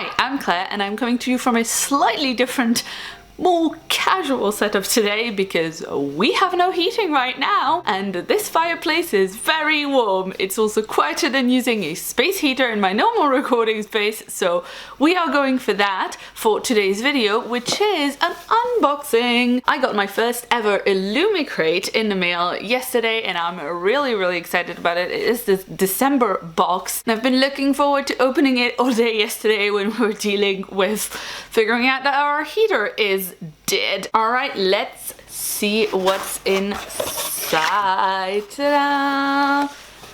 Hi, I'm Claire and I'm coming to you from a slightly different, more casual setup today because we have no heating right now and this fireplace is very warm. It's also quieter than using a space heater in my normal recording space, so we are going for that for today's video, which is an unboxing. I got my first ever Illumicrate in the mail yesterday and I'm really excited about it. It is this December box and I've been looking forward to opening it all day yesterday when we were dealing with figuring out that our heater is dead. Alright, let's see what's inside. Ta-da!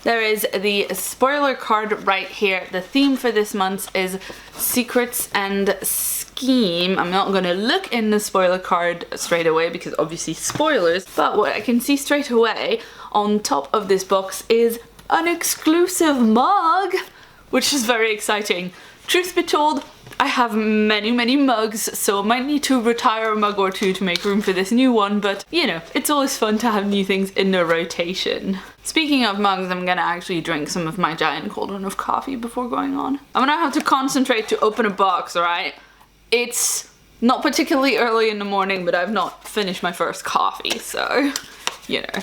There is the spoiler card right here. The theme for this month is Secrets and Scheme. I'm not gonna look in the spoiler card straight away because obviously spoilers, but what I can see straight away on top of this box is an exclusive mug, which is very exciting. Truth be told, I have many mugs, so I might need to retire a mug or two to make room for this new one, but you know, it's always fun to have new things in the rotation. Speaking of mugs, I'm gonna actually drink some of my giant cauldron of coffee before going on. I'm gonna have to concentrate to open a box, alright? It's not particularly early in the morning, but I've not finished my first coffee, so, you know.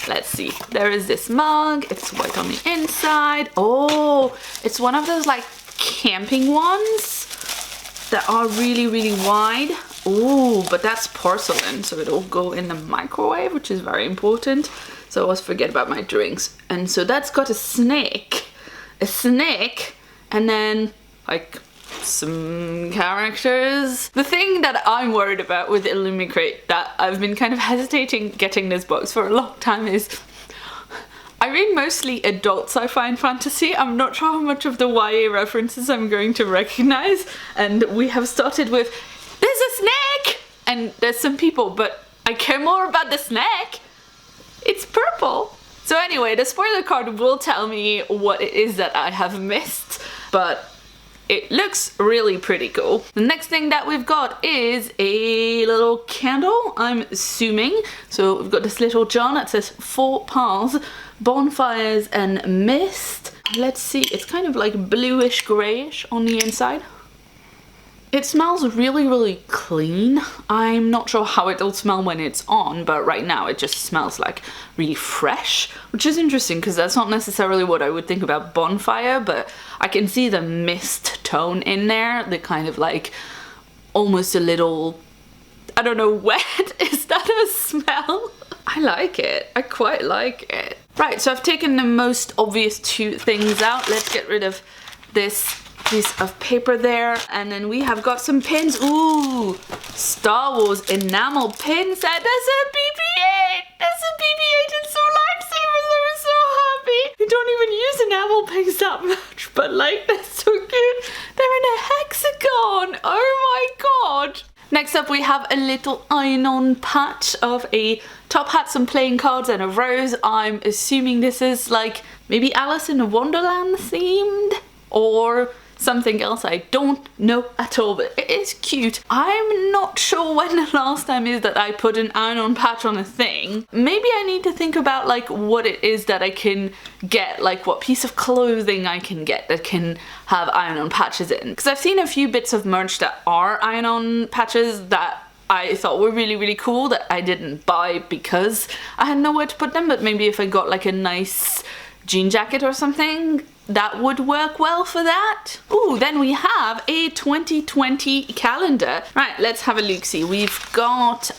Let's see. There is this mug. It's white on the inside. Oh, it's one of those like camping ones that are really wide. Oh, but that's porcelain, so it'll go in the microwave, which is very important. So I always forget about my drinks. And so that's got a snake, and then like some characters. The thing that I'm worried about with Illumicrate, that I've been kind of hesitating getting this box for a long time, is I read mostly adult sci-fi and fantasy. I'm not sure how much of the YA references I'm going to recognize, and we have started with there's a snake and there's some people, but I care more about the snake. It's purple. So anyway, the spoiler card will tell me what it is that I have missed, but it looks really pretty cool. The next thing that we've got is a little candle, I'm assuming. So we've got this little jar that says 4 paths, bonfires and mist. Let's see, it's kind of like bluish grayish on the inside. It smells really clean. I'm not sure how it'll smell when it's on, but right now it just smells like really fresh, which is interesting because that's not necessarily what I would think about bonfire, but I can see the mist tone in there, the kind of like almost a little, I don't know, wet. Is that a smell? I like it. I quite like it. Right, so I've taken the most obvious 2 things out. Let's get rid of this piece of paper there, and then we have got some pins. Ooh, Star Wars enamel pin set. There's a BB-8. There's a BB-8 and some lightsabers. I'm so happy. We don't even use enamel pins that much, but like, they're so cute. They're in a hexagon. Oh my god. Next up we have a little iron-on patch of a top hat, some playing cards and a rose. I'm assuming this is like maybe Alice in Wonderland themed or something else. I don't know at all, but it is cute. I'm not sure when the last time is that I put an iron-on patch on a thing. Maybe I need to think about like what it is that I can get, like what piece of clothing I can get that can have iron-on patches in. Because I've seen a few bits of merch that are iron-on patches that I thought were really cool that I didn't buy because I had nowhere to put them, but maybe if I got like a nice jean jacket or something, that would work well for that. Ooh, then we have a 2020 calendar. Right, let's have a look-see. We've got,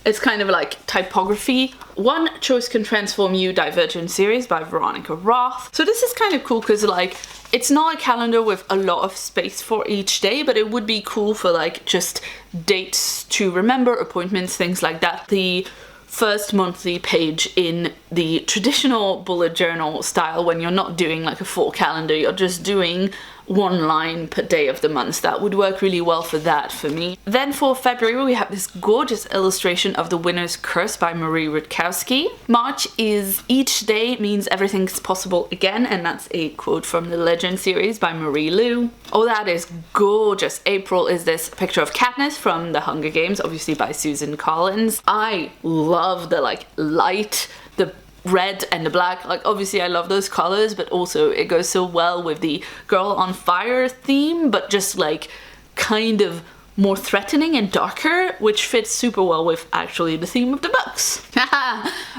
it's kind of like typography. One Choice Can Transform You Divergent series by Veronica Roth. So this is kind of cool because like, it's not a calendar with a lot of space for each day, but it would be cool for like just dates to remember, appointments, things like that. The first monthly page in the traditional bullet journal style, when you're not doing like a full calendar, you're just doing 1 line per day of the month. That would work really well for that for me. Then for February we have this gorgeous illustration of The Winner's Curse by Marie Rutkowski. March is Each Day Means Everything's Possible Again, and that's a quote from the Legend series by Marie Lu. Oh, that is gorgeous. April is this picture of Katniss from The Hunger Games, obviously by Susan Collins. I love the like light, the red and the black. Like, obviously I love those colors, but also it goes so well with the girl on fire theme, but just like kind of more threatening and darker, which fits super well with actually the theme of the books.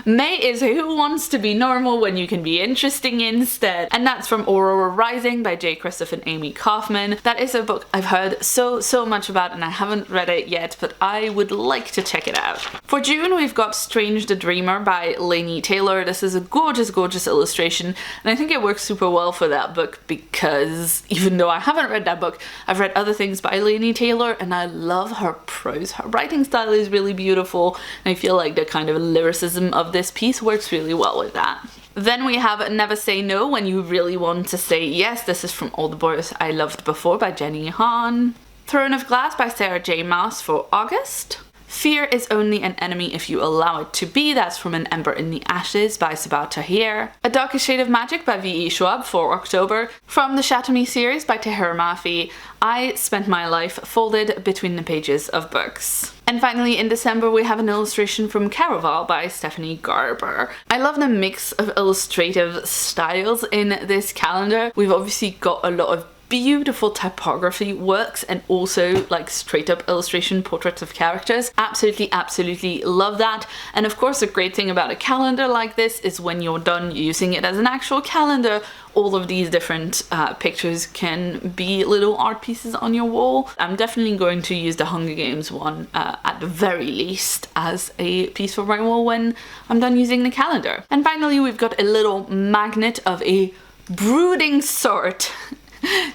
May is Who Wants to Be Normal When You Can Be Interesting Instead, and that's from Aurora Rising by J. Christoph and Amy Kaufman. That is a book I've heard so much about, and I haven't read it yet, but I would like to check it out. For June, we've got Strange the Dreamer by Laini Taylor. This is a gorgeous illustration, and I think it works super well for that book because even though I haven't read that book, I've read other things by Laini Taylor, and I love her prose. Her writing style is really beautiful, and I feel like the kind of lyricism of this piece works really well with that. Then we have Never Say No When You Really Want to Say Yes. This is from All the Boys I Loved Before by Jenny Han. Throne of Glass by Sarah J. Maas for August. Fear is Only an Enemy If You Allow It to Be. That's from An Ember in the Ashes by Sabat Tahir. A Darkest Shade of Magic by V.E. Schwab for October. From the Shatter Me series by Tahir Mafi. I spent my life folded between the pages of books. And finally, in December, we have an illustration from Caraval by Stephanie Garber. I love the mix of illustrative styles in this calendar. We've obviously got a lot of beautiful typography works and also like straight up illustration portraits of characters. Absolutely love that. And of course, the great thing about a calendar like this is when you're done using it as an actual calendar, all of these different pictures can be little art pieces on your wall. I'm definitely going to use the Hunger Games one at the very least as a piece for my wall when I'm done using the calendar. And finally, we've got a little magnet of a brooding sort.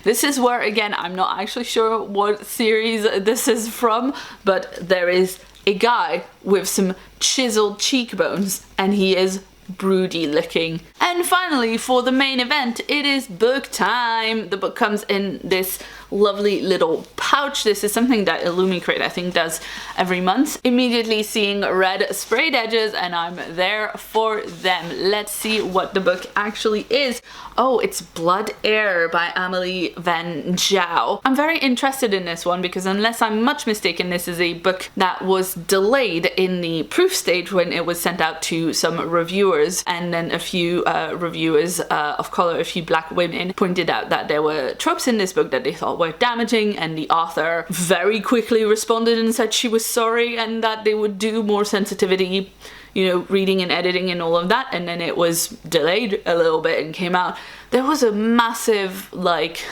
This is where, again, I'm not actually sure what series this is from, but there is a guy with some chiseled cheekbones and he is broody looking. And finally, for the main event, it is book time. The book comes in this lovely little pouch. This is something that Illumicrate I think does every month. Immediately seeing red sprayed edges and I'm there for them. Let's see what the book actually is. Oh, it's Blood Air by Amelie Van Jou. I'm very interested in this one because unless I'm much mistaken, this is a book that was delayed in the proof stage when it was sent out to some reviewers, and then a few reviewers of color, a few black women, pointed out that there were tropes in this book that they thought were damaging, and the author very quickly responded and said she was sorry and that they would do more sensitivity, you know, reading and editing and all of that, and then it was delayed a little bit and came out. There was a massive like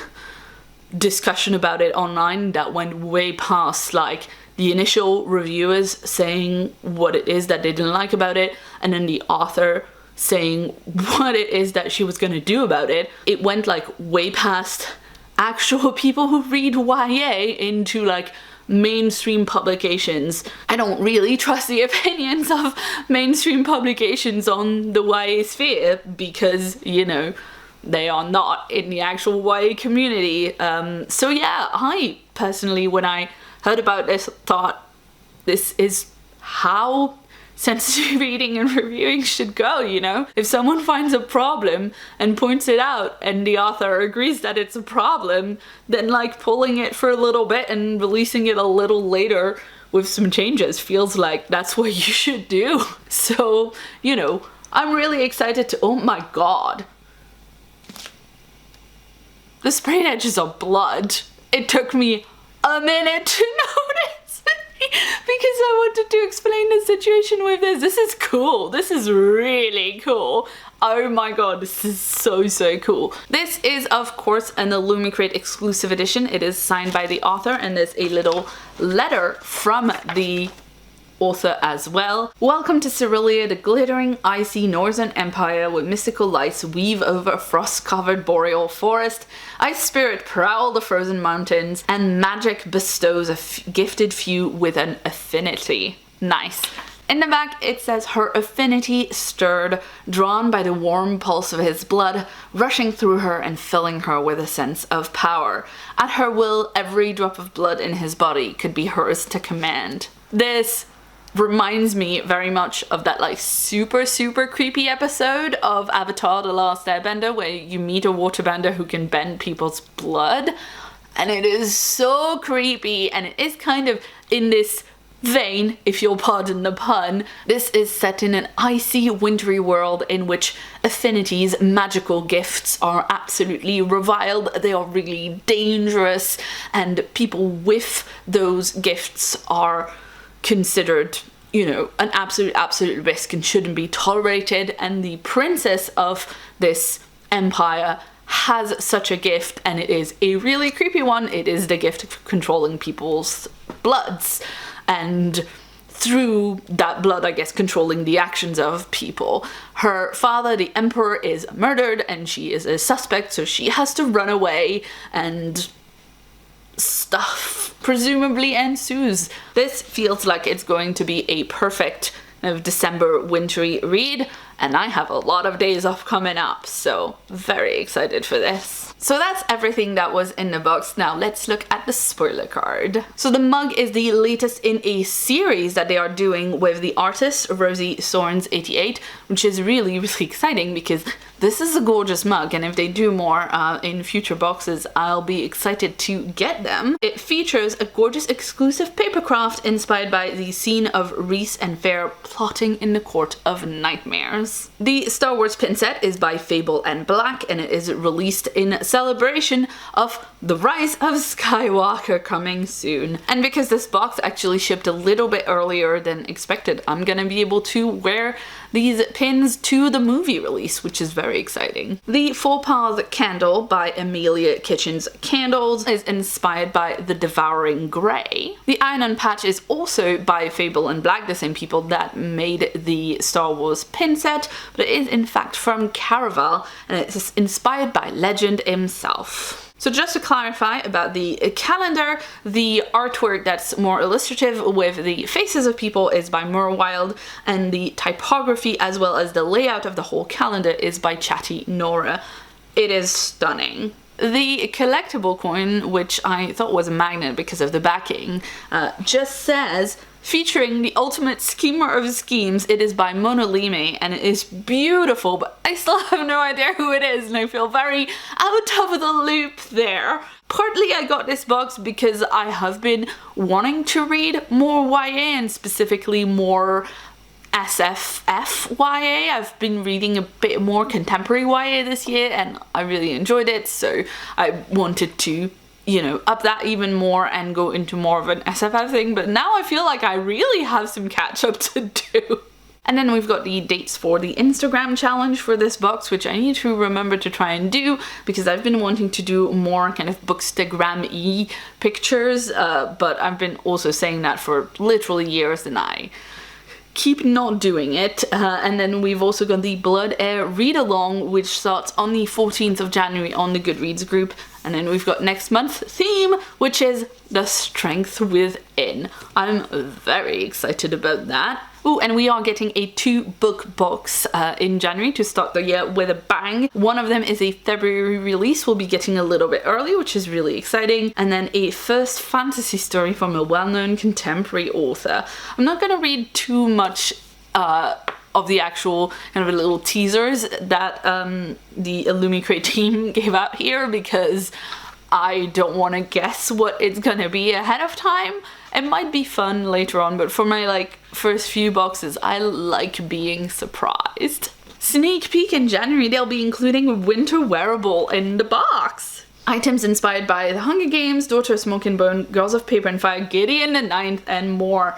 discussion about it online that went way past like the initial reviewers saying what it is that they didn't like about it, and then the author saying what it is that she was going to do about it. It went like way past actual people who read YA into like mainstream publications. I don't really trust the opinions of mainstream publications on the YA sphere because, you know, they are not in the actual YA community. So yeah, I personally, when I heard about this, thought this is how sensitive reading and reviewing should go, you know? If someone finds a problem and points it out and the author agrees that it's a problem, then like pulling it for a little bit and releasing it a little later with some changes feels like that's what you should do. So, you know, I'm really excited to, oh my god. The sprayed edges are blood. It took me a minute to notice because I wanted to explain the situation with this. This is cool. This is really cool. Oh my god, this is so cool. This is, of course, an Illumicrate exclusive edition. It is signed by the author and there's a little letter from the author as well. Welcome to Cerealia, the glittering, icy northern empire with mystical lights weave over a frost-covered boreal forest. Ice spirit prowl the frozen mountains, and magic bestows a gifted few with an affinity. Nice. In the back, it says, her affinity stirred, drawn by the warm pulse of his blood, rushing through her and filling her with a sense of power. At her will, every drop of blood in his body could be hers to command. This reminds me very much of that like super creepy episode of Avatar: The Last Airbender where you meet a waterbender who can bend people's blood, and it is so creepy, and it is kind of in this vein, if you'll pardon the pun, this is set in an icy, wintry world in which affinities, magical gifts, are absolutely reviled. They are really dangerous, and people with those gifts are considered, you know, an absolute risk and shouldn't be tolerated. And the princess of this empire has such a gift, and it is a really creepy one. It is the gift of controlling people's bloods, and through that blood, I guess, controlling the actions of people. Her father, the emperor, is murdered, and she is a suspect, so she has to run away, and stuff presumably ensues. This feels like it's going to be a perfect kind of December wintry read, and I have a lot of days off coming up, so very excited for this. So that's everything that was in the box. Now let's look at the spoiler card. So the mug is the latest in a series that they are doing with the artist Rosie Sorens 88, which is really exciting because this is a gorgeous mug, and if they do more in future boxes, I'll be excited to get them. It features a gorgeous exclusive papercraft inspired by the scene of Rhys and Fair plotting in the Court of Nightmares. The Star Wars pin set is by Fable and Black, and it is released in celebration of the rise of Skywalker coming soon. And because this box actually shipped a little bit earlier than expected, I'm gonna be able to wear these pins to the movie release, which is very exciting. The 4-Path candle by Amelia Kitchen's Candles is inspired by the Devouring Grey. The iron-on patch is also by Fable and Black, the same people that made the Star Wars pin set, but it is in fact from Caraval, and it's inspired by Legend himself. So just to clarify about the calendar, the artwork that's more illustrative with the faces of people is by Murwild, and the typography as well as the layout of the whole calendar is by Chatty Nora. It is stunning. The collectible coin, which I thought was a magnet because of the backing, just says, featuring the ultimate schemer of schemes, it is by Mona Lime, and it is beautiful, but I still have no idea who it is, and I feel very out of the loop there. Partly I got this box because I have been wanting to read more YA, and specifically more SFF YA. I've been reading a bit more contemporary YA this year, and I really enjoyed it, so I wanted to, you know, up that even more and go into more of an SFF thing, but now I feel like I really have some catch up to do. And then we've got the dates for the Instagram challenge for this box, which I need to remember to try and do because I've been wanting to do more kind of bookstagram-y pictures, but I've been also saying that for literally years and I keep not doing it. And then we've also got the Blood Air read along, which starts on the 14th of January on the Goodreads group. And then we've got next month's theme, which is the Strength Within. I'm very excited about that. Ooh, and we are getting a 2-book box in January to start the year with a bang. One of them is a February release. We'll be getting a little bit early, which is really exciting. And then a first fantasy story from a well-known contemporary author. I'm not going to read too much of the actual kind of little teasers that the Illumicrate team gave out here because I don't want to guess what it's gonna be ahead of time. It might be fun later on, but for my first few boxes, I like being surprised. Sneak peek in January, they'll be including Winter Wearable in the box. Items inspired by The Hunger Games, Daughter of Smoke and Bone, Girls of Paper and Fire, Gideon the Ninth, and more.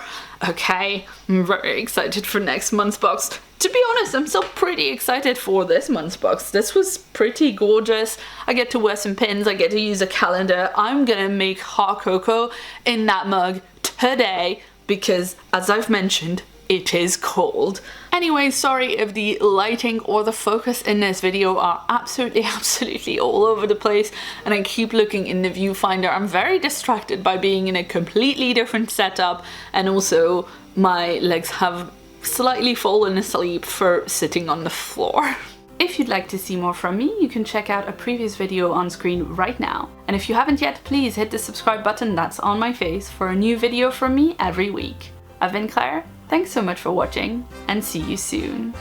Okay, I'm very excited for next month's box. To be honest, I'm still pretty excited for this month's box. This was pretty gorgeous. I get to wear some pins, I get to use a calendar. I'm gonna make hot cocoa in that mug today because, as I've mentioned, it is cold. Anyway, sorry if the lighting or the focus in this video are absolutely all over the place and I keep looking in the viewfinder. I'm very distracted by being in a completely different setup, and also my legs have slightly fallen asleep for sitting on the floor. If you'd like to see more from me, you can check out a previous video on screen right now. And if you haven't yet, please hit the subscribe button that's on my face for a new video from me every week. I've been Claire. Thanks so much for watching, and see you soon.